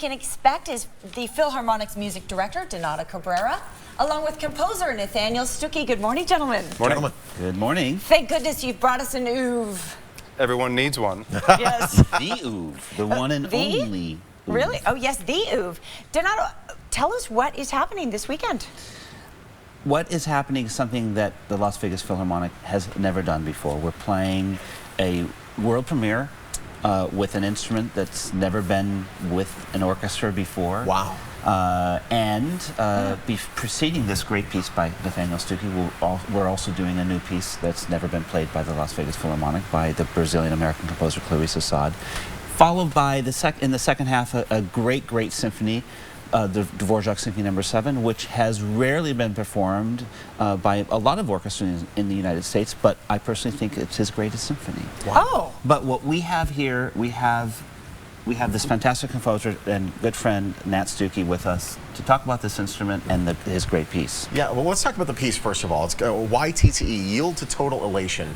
can expect is the Philharmonic's music director, Donata Cabrera, along with composer Nathaniel Stookey. Good morning, gentlemen. Morning. Good morning. Thank goodness you've brought us an oeuvre. Everyone needs one. Yes. The oeuvre, the one and The? only. Really? Oh, yes, the oeuvre. Donato, tell us what is happening this weekend. What is happening is something that the Las Vegas Philharmonic has never done before. We're playing a world premiere with an instrument that's never been with an orchestra before. Wow. Preceding this great piece by Nathaniel Stookey, we're also doing a new piece that's never been played by the Las Vegas Philharmonic by the Brazilian-American composer Clarice Assad. Followed by, in the second half, a great symphony, the Dvorak Symphony No. 7, which has rarely been performed by a lot of orchestras in the United States, but I personally think it's his greatest symphony. Wow. Oh. But what we have here, we have this fantastic composer and good friend, Nat Stookey, with us to talk about this instrument and his great piece. Yeah, well, let's talk about the piece first of all. It's YTTE, Yield to Total Elation.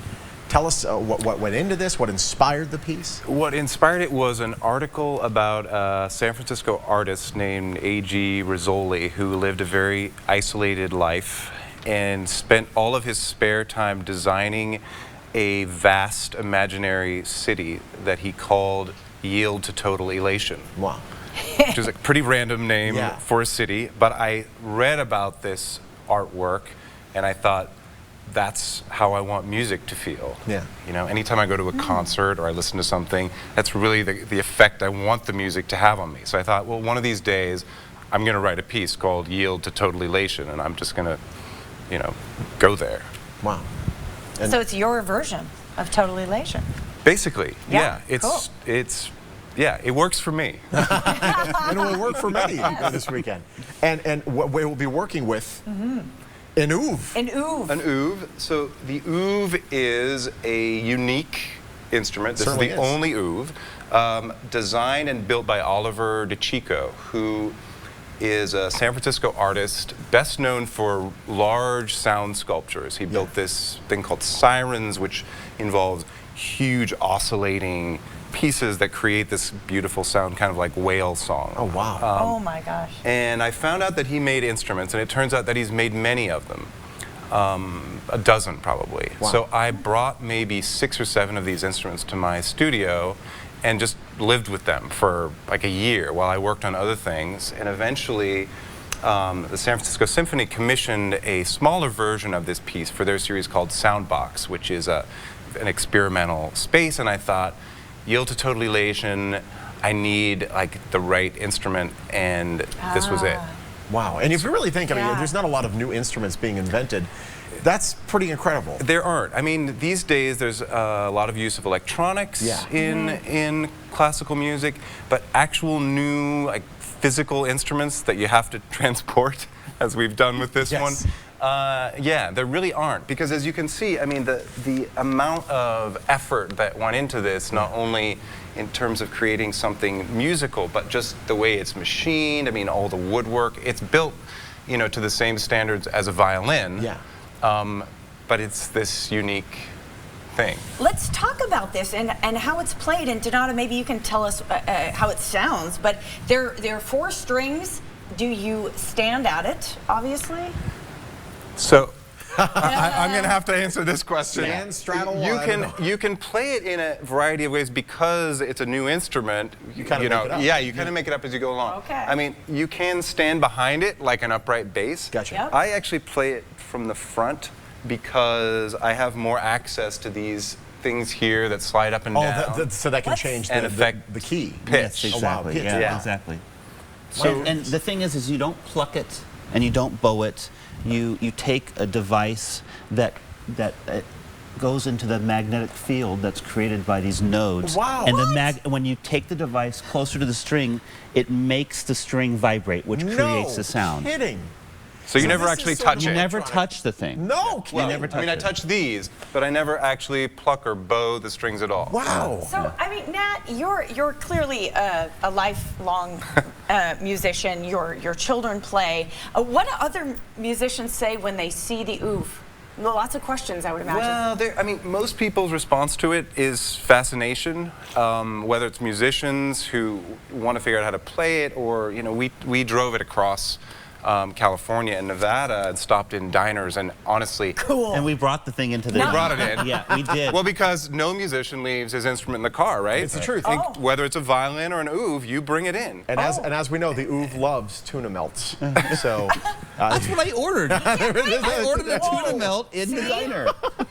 Tell us what went into this, what inspired the piece? What inspired it was an article about a San Francisco artist named A.G. Rizzoli, who lived a very isolated life and spent all of his spare time designing a vast imaginary city that he called Yield to Total Elation. Wow. Which is a pretty random name for a city, but I read about this artwork and I thought, that's how I want music to feel. Yeah. You know, anytime I go to a concert or I listen to something, that's really the effect I want the music to have on me. So I thought, well, one of these days, I'm going to write a piece called Yield to Total Elation, and I'm just going to, you know, go there. Wow. And so it's your version of Total Elation. Basically, yeah. Cool. Yeah, it works for me. And it will work for many this weekend. And what we will be working with. An oeuvre. An oeuvre. An oeuvre. So the oeuvre is a unique instrument. This Certainly is the only oeuvre, designed and built by Oliver DeCicco, who is a San Francisco artist, best known for large sound sculptures. He built this thing called Sirens, which involves huge oscillating pieces that create this beautiful sound, kind of like whale song. Oh, wow. Oh, my gosh. And I found out that he made instruments, and it turns out that he's made many of them. A dozen, probably. Wow. So I brought maybe 6 or 7 of these instruments to my studio and just lived with them for like a year while I worked on other things. And eventually, the San Francisco Symphony commissioned a smaller version of this piece for their series called Soundbox, which is an experimental space. And I thought, Yield to Total Elation, I need like the right instrument, and this was it. Wow. And if you really think, I mean, there's not a lot of new instruments being invented. That's pretty incredible. There aren't. I mean, these days there's a lot of use of electronics in classical music, but actual new like physical instruments that you have to transport, as we've done with this one. Yeah, there really aren't, because as you can see, I mean, the amount of effort that went into this, not only in terms of creating something musical, but just the way it's machined. I mean, all the woodwork. It's built, you know, to the same standards as a violin. Yeah. But it's this unique thing. Let's talk about this and how it's played. And Donata, maybe you can tell us how it sounds. But there are 4 strings. Do you stand at it, obviously? So, I'm going to have to answer this question. Stand, straddle, you can play it in a variety of ways because it's a new instrument. You kind of make it up. Yeah, you kind of make it up as you go along. Okay. I mean, you can stand behind it like an upright bass. Gotcha. Yep. I actually play it from the front because I have more access to these things here that slide up and down. So that can change and affect the key. Pitch. Yes, exactly. Pitch. Yeah, Yeah. exactly. So, And the thing is you don't pluck it and you don't bow it. You take a device that goes into the magnetic field that's created by these nodes. Wow. And when you take the device closer to the string, it makes the string vibrate, which creates the sound. No kidding. so you never actually touch You it. never touch the thing. No kidding. Well, never touch I mean, I it. touch these, but I never actually pluck or bow the strings at all. Wow. So, I mean, Nat, you're clearly a lifelong musician. Your children play. What do other musicians say when they see the oeuvre? Lots of questions, I would imagine. Well, I mean, most people's response to it is fascination, whether it's musicians who want to figure out how to play it, or, you know, we drove it across California and Nevada and stopped in diners, and honestly, Cool. And we brought the thing into the. we brought it in. Yeah, we did. Well, because no musician leaves his instrument in the car, right? It's the truth. Oh. Whether it's a violin or an oud, you bring it in. And as we know, the oud loves tuna melts. So That's what I ordered. I ordered a tuna melt in the diner.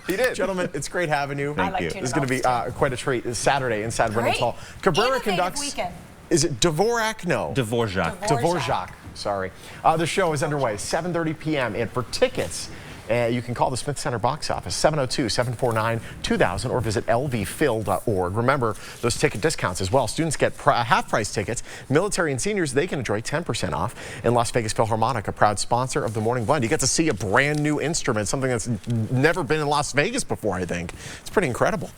He did. gentlemen, it's great having you. I like you. tuna This is going to be melts, quite a treat. It's Saturday inside Reynolds Hall. Cabrera Innovative conducts. weekend. Is it Dvorak? No. Dvorak. Dvorak. Sorry. The show is underway, 7:30 p.m. And for tickets, you can call the Smith Center box office, 702-749-2000, or visit lvphil.org. Remember those ticket discounts as well. Students get half-price tickets. Military and seniors, they can enjoy 10% off. And Las Vegas Philharmonic, a proud sponsor of the Morning Blend. You get to see a brand new instrument, something that's never been in Las Vegas before, I think. It's pretty incredible.